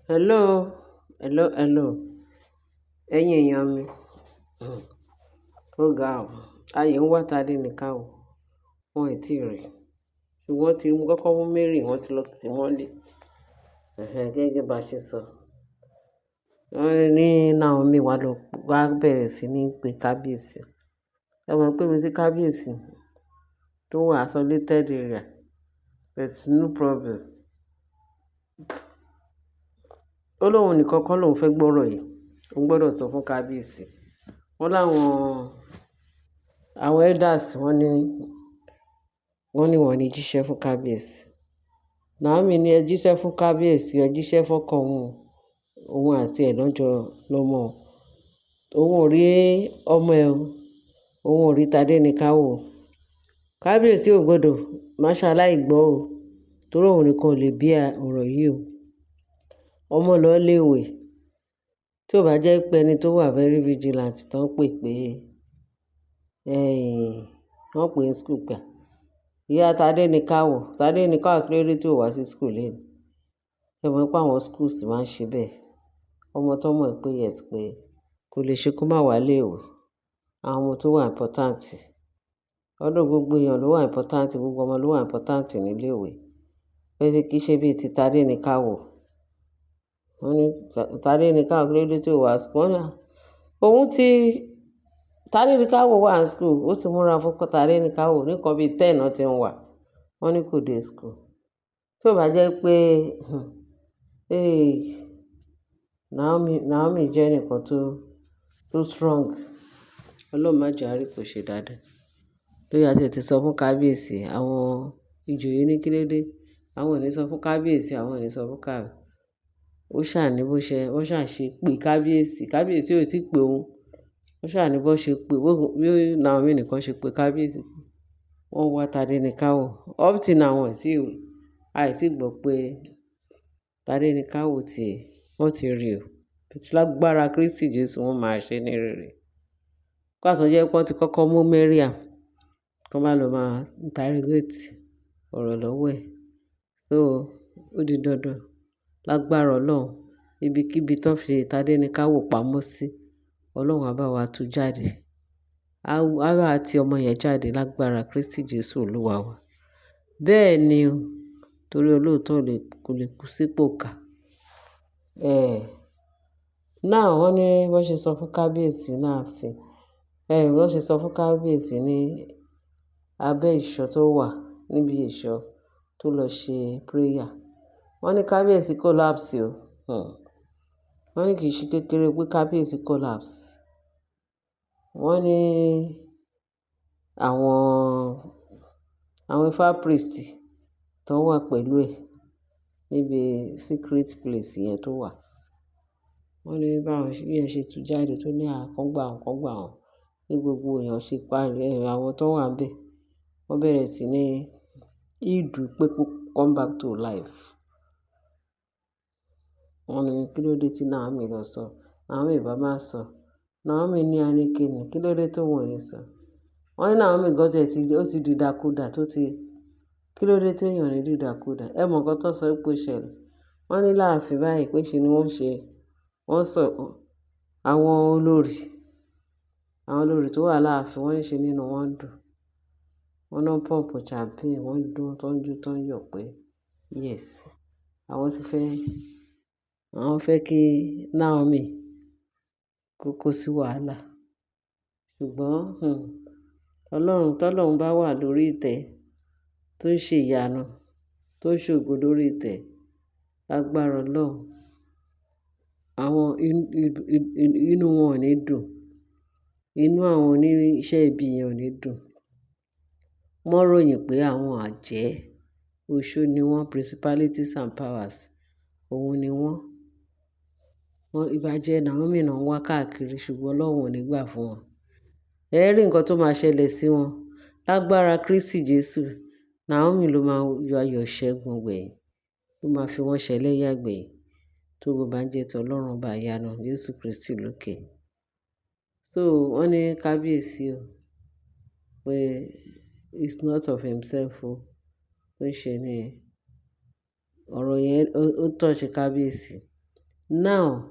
Hello, hello. Ẹ̀yin èèyàn mi. Ó ga ọ́. Ayé ń wá Tádé nìkan o. Wọ́n ì tí ì rí. Ṣùgbọ́n tí mo kọ́kọ́ mú Mary, wọ́n ti lọ tì wọ́n lé. Gẹ́gẹ́ bá ṣe sọ. Wọ́n ní Naomi wá bẹ̀rẹ̀ sí ní pe kábíyèsí. Ẹ mọ̀ pé mi sí kábíyèsí tó wà isolated area. There's no problem. Ó lóun nìkan kọ́ lòun fẹ́ gbọ́rọ̀ yìí. Òun gbọ́dọ̀ sọ fún kábíyèsí. Wọ́n láwọn àwọn elders wọ́n ní wọ́n ní jíṣẹ́ fún kábíyèsí. Naomi ní ẹ jíṣẹ́ fún kábíyèsí, ẹ jíṣẹ́ fọ́kọ òun àti ẹ̀ lọ́jọ́ lọ́mọ. Òun ò rí ọmọ ẹ̀ o. Òun ò rí Tádé nìkan o. Kábíyèsí ò gbọ́dọ̀ má ṣaláì gbọ́ o. Torí òun nìkan ò lè bí ọ̀rọ̀ yìí o. Ọmọ lọ léèwé. Tí ò bá jẹ́ pé ẹni tó wà very vigilant tán pè wọ́n pè ní school gbà. Ìyá Tádé nìkan wò. Tádé nìkan àkílódé tí ò wá sí school lẹ́nu. Ẹ mọ̀ pé àwọn schools máa ń ṣe bẹ́ẹ̀. Ọmọ tó mọ̀ pé yes pé kò lè ṣe kó má wá léèwé. Àwọn ọmọ tó wà important. Ọ̀dọ̀ gbogbo èèyàn ló wà important, gbogbo ọmọ ló wà important nílé ìwé. Pé kí í ṣe bíi ti Tádé nìkan wò. Wọ́n ní Tádé nìkan àkílódé tí ò wá school. Tádé nìkan wò wà ní school. Ó ti múra fún Tádé nìkan wò. Nìkan bíi 10 náà ti ń wà. Wọ́n ní kò dé school. Tí ò bá jẹ́ pé Naomi jẹ́ ẹnìkan tó strong. Ọlọ́run má jẹ́ àrí kò ṣe dáadáa. Lórí àti ti sọ fún kábíyèsí, àwọn ìjòyè ní kílódé. Àwọn ò ní sọ fún kábíyèsí, àwọn ò ní sọ fún kábíyèsí. Ó ṣà ní bó ṣe, wọ́n ṣà ṣe pé kábíyèsí. Kábíyèsí ò tí pè òun. Ó ṣà ní bó ṣe pé bí Naomi nìkan ṣe pé kábíyèsí. Wọ́n wá Tádé nìkan wò. Up till now àìtí gbọ́ pé Tádé nìkan wò wọ́n ti rí o. Lágbára Kristi Jésù wọ́n máa ṣe ní rere. Kó àtọ́ jẹ́ pé wọ́n ti kọ́kọ́ mú Mariam. Kó má lọ máa interrogate ọ̀rọ̀ lọ́wọ́ ẹ̀. So ó di dandan. Lágbára Ọlọ́run. Ibikíbi tó fi Tádé nìkan wò pamọ́ sí. Ọlọ́run á bá wa tú jáde. Á bá ti ọmọ yẹn jáde lágbára Kristi Jésù Olúwa wa. Bẹ́ẹ̀ ni o. Torí olóòótọ́ kò lè kú sípò kà. Náà wọ́n ní wọ́n ṣe sọ fún kábíyèsí láàfin. Wọ́n ṣe sọ fún kábíyèsí ní abẹ́ ìṣọ́ tó wà níbi ìṣọ́ tó lọ ṣe prayer. Wọ́n ní kábíyèsí collapse o. Wọ́n ní kì í ṣe kékeré pé kábíyèsí collapse. Wọ́n ní àwọn Ifá priest tó wà pẹ̀lú ẹ̀ níbi secret place yẹn tó wà. Wọ́n ní báwọn yẹn ṣe tú jáde tó ní àkọ́gbà wọn. Ní gbogbo èèyàn ṣe parí àwọn tó wà níbẹ̀. Wọ́n bẹ̀rẹ̀ sí ní ìdú pé kó come back to life. Wọ́n ní kí ló dé tí Naomi lọ sọ. Naomi bá máa sọ. Naomi ní aníkíni. Kí ló dé tó wọ́n ní sọ. Wọ́n ní Naomi gọ́tẹ̀ ó ti dìdàkudà kí ló dé tí èèyàn ní dìdàkudà. Ẹ mọ̀ nǹkan tó sọ pé ó ṣẹlẹ̀. Wọ́n ní láàfin báyìí pé ṣe ni wọ́n sọ àwọn olórí tó wà láàfin wọ́n ní ṣe nínú wọn dùn. Wọ́n náà pump champagne, wọ́n dún tó ń jó tó ń yọ̀ pé yes. Àwọn fẹ́ kí Naomi kó sí wàhálà. Ṣùgbọ́n tọ́lọ́run bá wà lórí ìtẹ́ tó ń ṣe ìyanu, tó ń ṣògo lórí ìtẹ́, lágbára Ọlọ́run, àwọn inú wọn ò ní dùn. Inú àwọn oníṣẹ́ ibi yẹn ò ní dùn. Wọ́n ròyìn pé àwọn àjẹ́, oṣó ni wọ́n, principalities and powers. Òun ni wọ́n. Ìbàjẹ́ Naomi náà ń wá káàkiri ṣùgbọ́n Ọlọ́run ò ní gbà fún wọn. Ẹ rí nǹkan tó máa ṣẹlẹ̀ sí wọn. Lágbára Kristi Jésù. Naomi ló máa yọ ayọ̀ ṣẹ́gun gbẹ̀yìn. Ló máa fi wọ́n ṣẹlẹ́yà gbẹ̀yìn. Tó gbogbo bá ń jẹ́ ti Ọlọ́run bá yanu Jésù Kristi lókè. So wọ́n ní kábíyèsí o pé it's not of himself o. Pé ṣe ni ọ̀rọ̀ yẹn ó touch kábíyèsí. Now,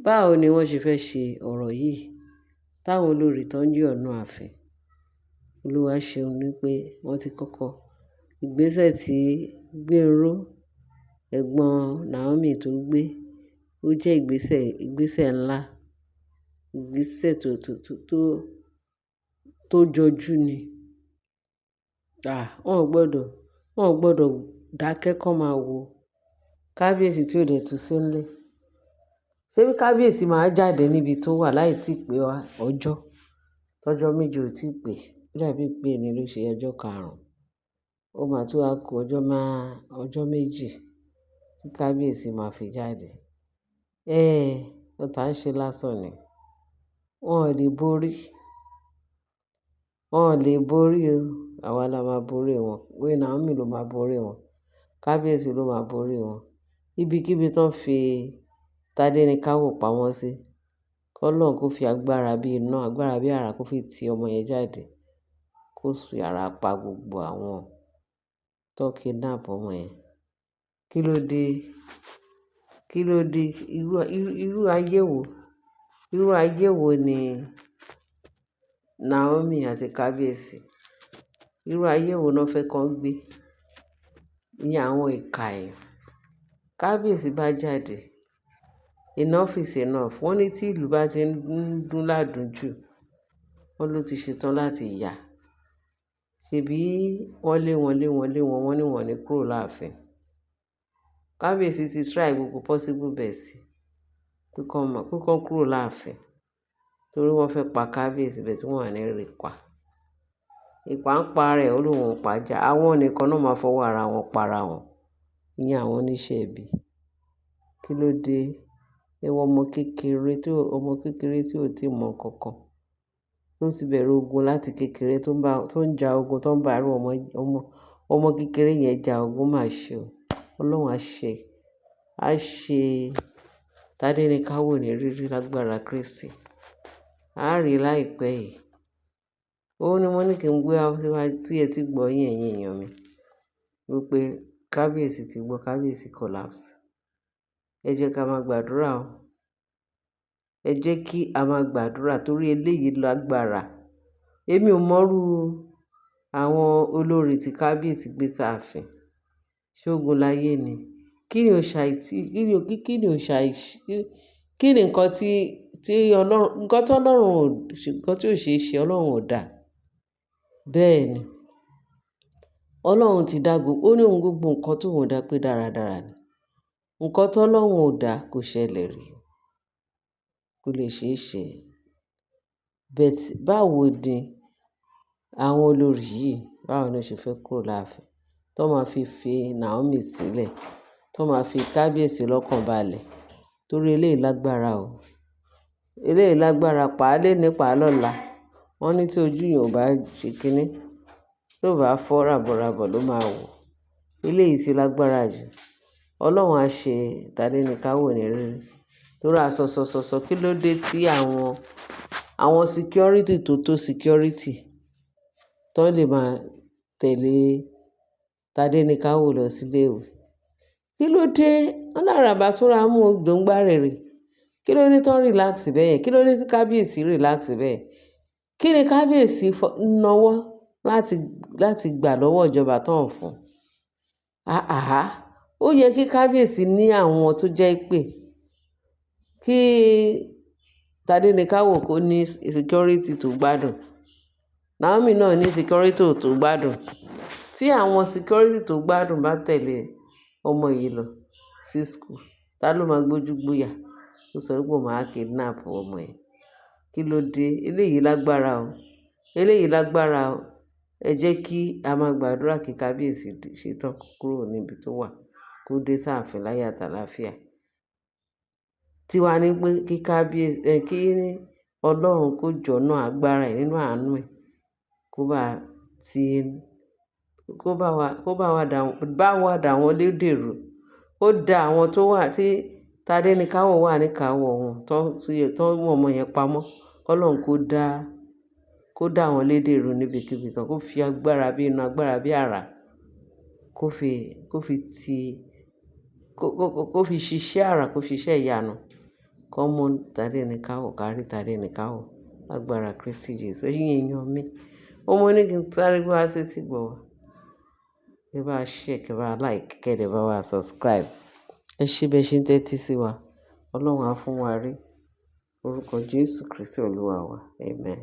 báwo ni wọ́n ṣe fẹ́ ṣe ọ̀rọ̀ yìí táwọn olórí tó ń jí ọ̀nà ààfin? Olúwa ṣeun ní pé wọ́n ti kọ́kọ́ ìgbésẹ̀ tí Gbénró ẹ̀gbọ́n Naomi tó gbé ó jẹ́ ìgbésẹ̀ ńlá, ìgbésẹ̀ tó jọjú ni. Wọn ò gbọdọ̀ dákẹ́ kọ́ máa wo kábíyèsí tí ò dẹ̀ tún sí nílé. Ṣé bí kábíyèsí máa jáde níbi tó wà láì tí pé ọjọ́ tọ́jọ́ méje ò tí pé, ó dàbí pé èní ló ṣe ọjọ́ karùn-ún. Ó máa tún wá ku ọjọ́ méjì tí kábíyèsí máa fi jáde. Ọ̀tá ń ṣe lásán ni. Wọn ò lè borí. Wọn ò lè borí o. Àwa la máa borí wọn. Naomi ló máa borí wọn. Kábíyèsí ló máa borí wọn. Ibikíbi tán fi Tádéníkáwò pamọ́ sí, k'Ọlọ́run kó fi agbára bí iná, agbára bí àrá kó fi ti ọmọ yẹn jáde. Kó fi ara pa gbogbo àwọn tó kidnap ọmọ yẹn. Kí ló dé? Kí ló dé? Irú ayé wo ni Naomi àti kábíyèsí? Irú ayé wo náà fẹ́ kán gbé? Ìyẹn àwọn ìkà èèyàn. Kábíyèsí bá jáde, enough is enough. Wọ́n ní tí ìlú bá ti ń dún ládùnjù, wọ́n ló ti ṣetán láti yà. Ṣèbí wọ́n lé wọn, wọ́n ní wọn ní kúrò láàfin. Kábíyèsí ti try gbogbo possible best pé kán kúrò láàfin torí wọ́n fẹ́ pa kábíyèsí bẹ́ẹ̀ tí wọ́n à ní rí pa. Ìpà ń pa rẹ̀ ó lóun ò pàjá. Àwọn nìkan náà máa fọwọ́ ara wọn para wọn. Ìyẹn àwọn oníṣẹ́ ibi. Kí ló dé? Ẹ wo ọmọ kékeré tí ò tí mọ nǹkan kan. Tó sì bẹ̀rẹ̀ ogun láti kékeré tó ń ja ogun tó ń bá irú ọmọ kékeré yẹn ja ogun máa ṣe o. Ọlọ́run á ṣe Tádéníkáwò ní rírí lágbára Kristi. A rí láìpẹ́ yìí. Ó ní mo ní kí n gbé wá tí ẹ ti gbọ́ yín ẹ̀yin èèyàn mi wípé kábíyèsí ti gbọ́, kábíyèsí collapse. Ẹ jẹ́ ká máa gbàdúrà o. Ẹ jẹ́ kí a máa gbàdúrà torí eléyìí lágbára. Èmi ò mọrú àwọn olórí tí kábíyèsí gbé sáàfin. Ṣógun láyé ni. Kí ni nǹkan tí Ọlọ́run, nǹkan tí ò ṣe é ṣe Ọlọ́run ò dá. Bẹ́ẹ̀ ni. Ọlọ́run ti dá ó ní ohun gbogbo nǹkan tó òun dá pé dáradára ni. Nǹkan tí Ọlọ́run ò dá kò ṣẹlẹ̀ rí. Kò lè ṣe é ṣe. But báwo ni àwọn olórí yìí, báwo ni ó ṣe fẹ́ kúrò láàfin? Tó máa fi Naomi sílẹ̀, tó máa fi kábíyèsí lọ́kàn balẹ̀. Torí eléyìí lágbára o. Eléyìí lágbára, pàá léni pàá lọ́la. Wọ́n ní tí ojú yẹn ò bá ṣe kíní, tó bá fọ́ ràbọ̀ràbọ̀ ló máa wò. Eléyìí ti lágbára jù. Ọlọ́run á ṣe Tádéníkáwò ní rírí. Torí àsọsọsọ kí ló dé tí àwọn security tó security tó lè máa tẹ̀lé Tádéníkáwò lọ sílé ìwé. Kí ló dé? Wọ́n láràbà tún ra mú ògbóǹgbà rere. Kí ló dé tó ń relax bẹ́ẹ̀? Kí ló dé tí kábíyèsí relax bẹ́ẹ̀? Kí ni kábíyèsí náwó láti gbà lọ́wọ́ ìjọba tó ń fún? Ó yẹ kí kábíyèsí ní àwọn tó jẹ́ pé kí Tádéníkáwò kó ní security tó gbádùn. Naomi náà ní security tó gbádùn. Tí àwọn security tó gbádùn bá tẹ̀lé ọmọ yìí lọ sí school, ta ló máa gbójú gbóyà? Ó sọ pé òun máa kidnap ọmọ yẹn. Kí ló dé? Eléyìí lágbára o. Eléyìí lágbára o. Ẹ jẹ́ kí a máa gbàdúrà kí kábíyèsí ṣetán kúrò níbi tó wà, kó dé sáàfin láyé àtàlàáfíà. Tiwa ní pé kí Ọlọ́run kó jọ̀ọ́nà agbára ẹ̀ nínú àánú ẹ̀ kó bá wa dà wọ́n lédèrú. Ó da àwọn tó wà tí Tádéníkáwò wà níkàáwọ́ wọn tó mú ọmọ yẹn pamọ́. K'Ọlọ́run kó dà wọ́n lédèrú níbikíbi tán, kó fi agbára bí iná, agbára bí àrá kó fi ti kó fi ṣiṣẹ́ àrà, kó fi iṣẹ́ ìyanu. Kọ́ mú tàdé ní káwọ̀, kárí tàdé ní káwọ̀. Lágbára Kristi Jesu. Ẹ̀yin èèyàn mi. Ó mọ ní kí n sáré gbé wá sétí gbọ̀ wá. Kẹ́ bá share, kẹ́ bá like, kẹ́ dẹ̀ bá wa subscribe. Ẹ ṣé bẹ́ẹ̀ ṣe ń tẹ́tí sí wa. Ọlọ́run á fún wa rí. Orúkọ Jésù Kristi Olúwa wa. Amen.